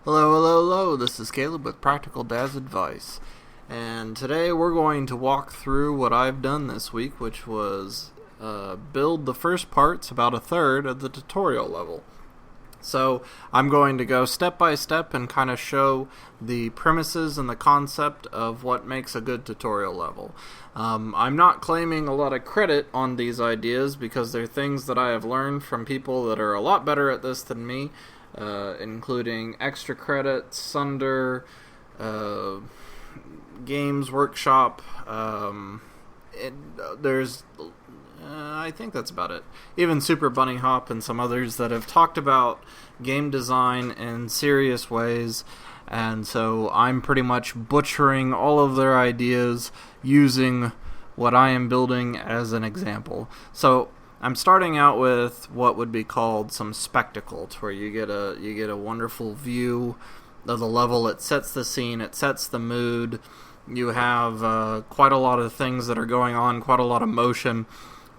Hello, hello, hello. This is Caleb with Practical Dad's Advice. And today we're going to walk through what I've done this week, which was build the first parts, about a third of the tutorial level. So I'm going to go step by step and kind of show the premises and the concept of what makes a good tutorial level. I'm not claiming a lot of credit on these ideas because they're things that I have learned from people that are a lot better at this than me. Including Extra Credits, Sunder, Games Workshop. I think that's about it. Even Super Bunny Hop and some others that have talked about game design in serious ways. And so I'm pretty much butchering all of their ideas using what I am building as an example. So I'm starting out with what would be called some spectacle, to where you get a wonderful view of the level. It sets the scene, it sets the mood. You have quite a lot of things that are going on, quite a lot of motion,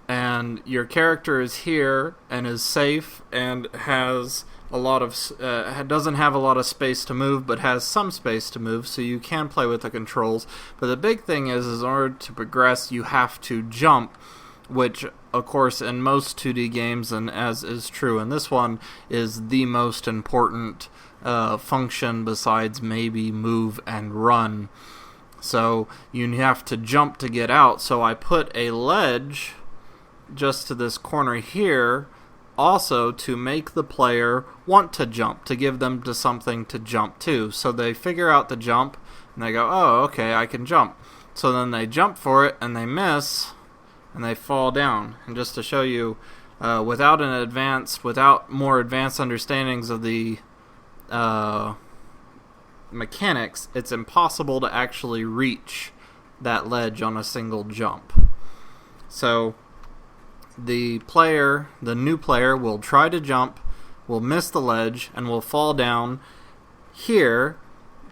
and your character is here and is safe and has a lot of doesn't have a lot of space to move, but has some space to move, so you can play with the controls. But the big thing is in order to progress, you have to jump, which, of course, in most 2D games, and as is true in this one, is the most important function besides maybe move and run. So you have to jump to get out. So I put a ledge just to this corner here, also to make the player want to jump, to give them to something to jump to. So they figure out the jump, and they go, oh, okay, I can jump. So then they jump for it, and they miss, and they fall down. And just to show you, without more advanced understandings of the mechanics, it's impossible to actually reach that ledge on a single jump. So the new player will try to jump, will miss the ledge, and will fall down here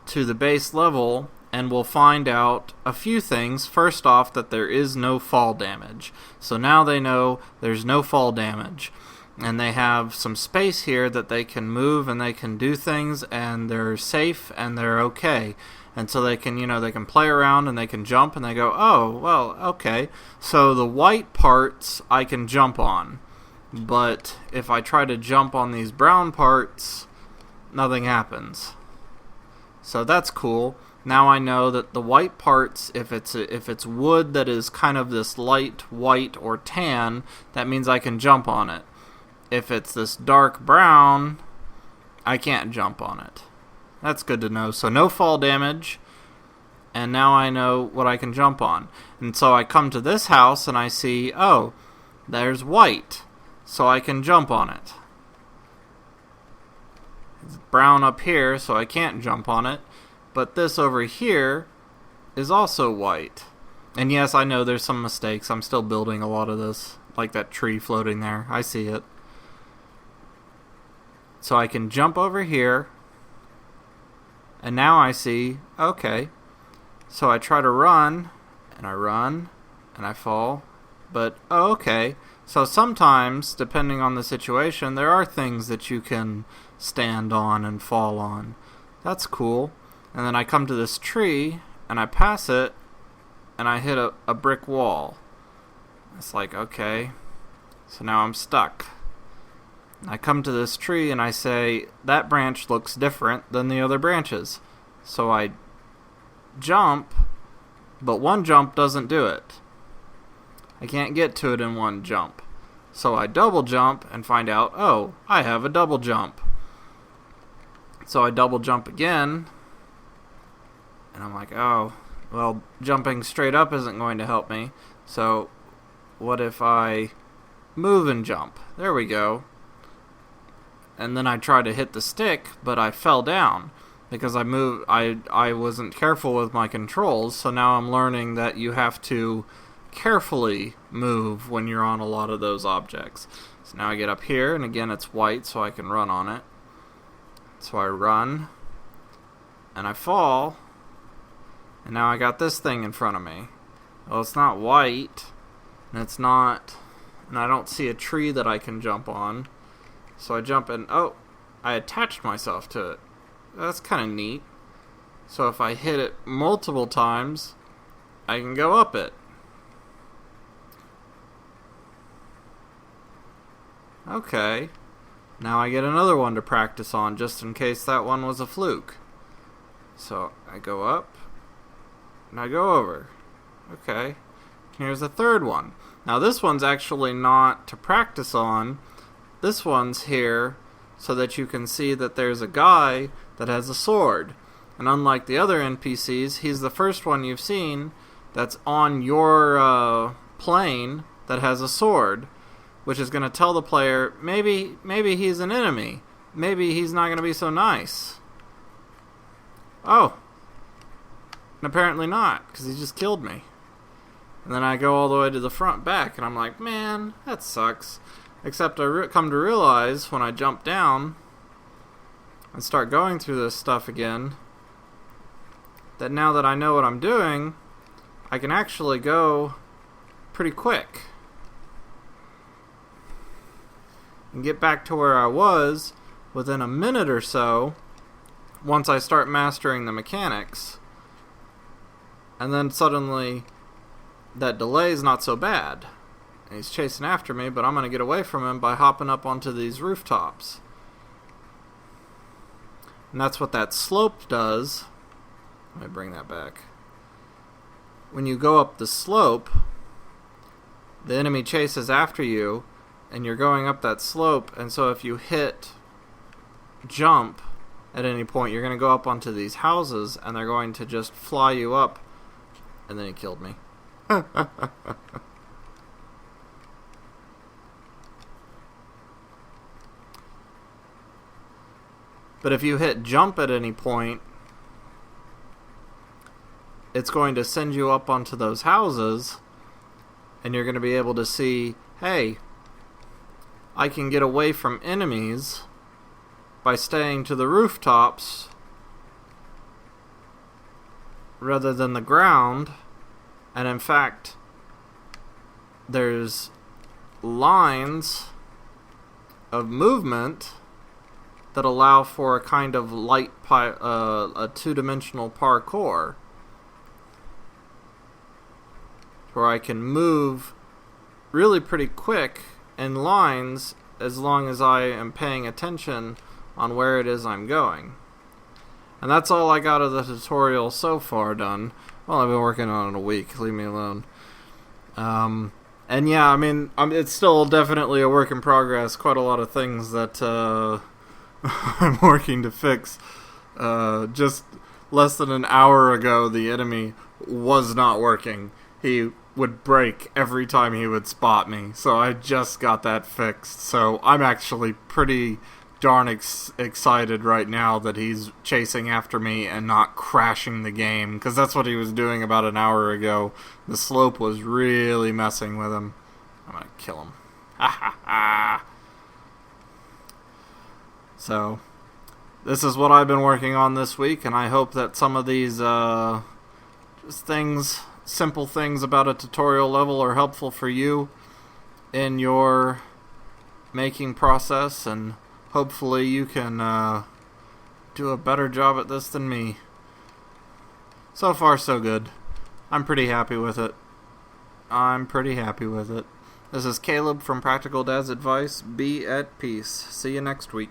to the base level, and we'll find out a few things. First off, that there is no fall damage. So now they know there's no fall damage. And they have some space here that they can move and they can do things, and they're safe and they're okay. And so they can play around and they can jump, and they go, oh, well, okay. So the white parts I can jump on. But if I try to jump on these brown parts, nothing happens. So that's cool. Now I know that the white parts, if it's wood that is kind of this light white or tan, that means I can jump on it. If it's this dark brown, I can't jump on it. That's good to know. So no fall damage, and now I know what I can jump on. And so I come to this house and I see, oh, there's white, so I can jump on it. It's brown up here, so I can't jump on it. But this over here is also white. And yes, I know there's some mistakes. I'm still building a lot of this, like that tree floating there. I see it. So I can jump over here. And now I see, okay. So I try to run, and I fall. But, oh, okay. So sometimes, depending on the situation, there are things that you can stand on and fall on. That's cool. And then I come to this tree, and I pass it, and I hit a brick wall. It's like, okay, so now I'm stuck. I come to this tree, and I say, that branch looks different than the other branches. So I jump, but one jump doesn't do it. I can't get to it in one jump. So I double jump and find out, oh, I have a double jump. So I double jump again. And I'm like, oh, well, jumping straight up isn't going to help me. So what if I move and jump? There we go. And then I tried to hit the stick, but I fell down because I wasn't careful with my controls. So now I'm learning that you have to carefully move when you're on a lot of those objects. So now I get up here, and again it's white, so I can run on it. So I run, and I fall. And now I got this thing in front of me. Well, it's not white, and I don't see a tree that I can jump on. So I jump in, oh, I attached myself to it. That's kind of neat. So if I hit it multiple times, I can go up it. Okay. Now I get another one to practice on, just in case that one was a fluke. So I go up, and I go over. Okay. Here's a third one. Now this one's actually not to practice on. This one's here so that you can see that there's a guy that has a sword. And unlike the other NPCs, he's the first one you've seen that's on your plane that has a sword, which is going to tell the player, maybe he's an enemy. Maybe he's not going to be so nice. Oh. And apparently not, because he just killed me. And then I go all the way to the front back, and I'm like, man, that sucks. Except I come to realize when I jump down and start going through this stuff again, that now that I know what I'm doing, I can actually go pretty quick and get back to where I was within a minute or so once I start mastering the mechanics. And then suddenly that delay is not so bad. And he's chasing after me, but I'm going to get away from him by hopping up onto these rooftops. And that's what that slope does. Let me bring that back. When you go up the slope, the enemy chases after you, and you're going up that slope, and so if you hit jump at any point, you're going to go up onto these houses, and they're going to just fly you up. And then he killed me. But if you hit jump at any point, it's going to send you up onto those houses, and you're going to be able to see, hey, I can get away from enemies by staying to the rooftops rather than the ground. And in fact, there's lines of movement that allow for a kind of light a two-dimensional parkour, where I can move really pretty quick in lines as long as I am paying attention on where it is I'm going. And that's all I got of the tutorial so far done. Well, I've been working on it a week. Leave me alone. And yeah, I mean, it's still definitely a work in progress. Quite a lot of things that I'm working to fix. Just less than an hour ago, the enemy was not working. He would break every time he would spot me. So I just got that fixed. So I'm actually pretty darn excited right now that he's chasing after me and not crashing the game, because that's what he was doing about an hour ago. The slope was really messing with him. I'm gonna kill him. Ha ha ha. So this is what I've been working on this week, and I hope that some of these just things, simple things about a tutorial level, are helpful for you in your making process, and hopefully you can do a better job at this than me. So far, so good. I'm pretty happy with it. This is Caleb from Practical Dad's Advice. Be at peace. See you next week.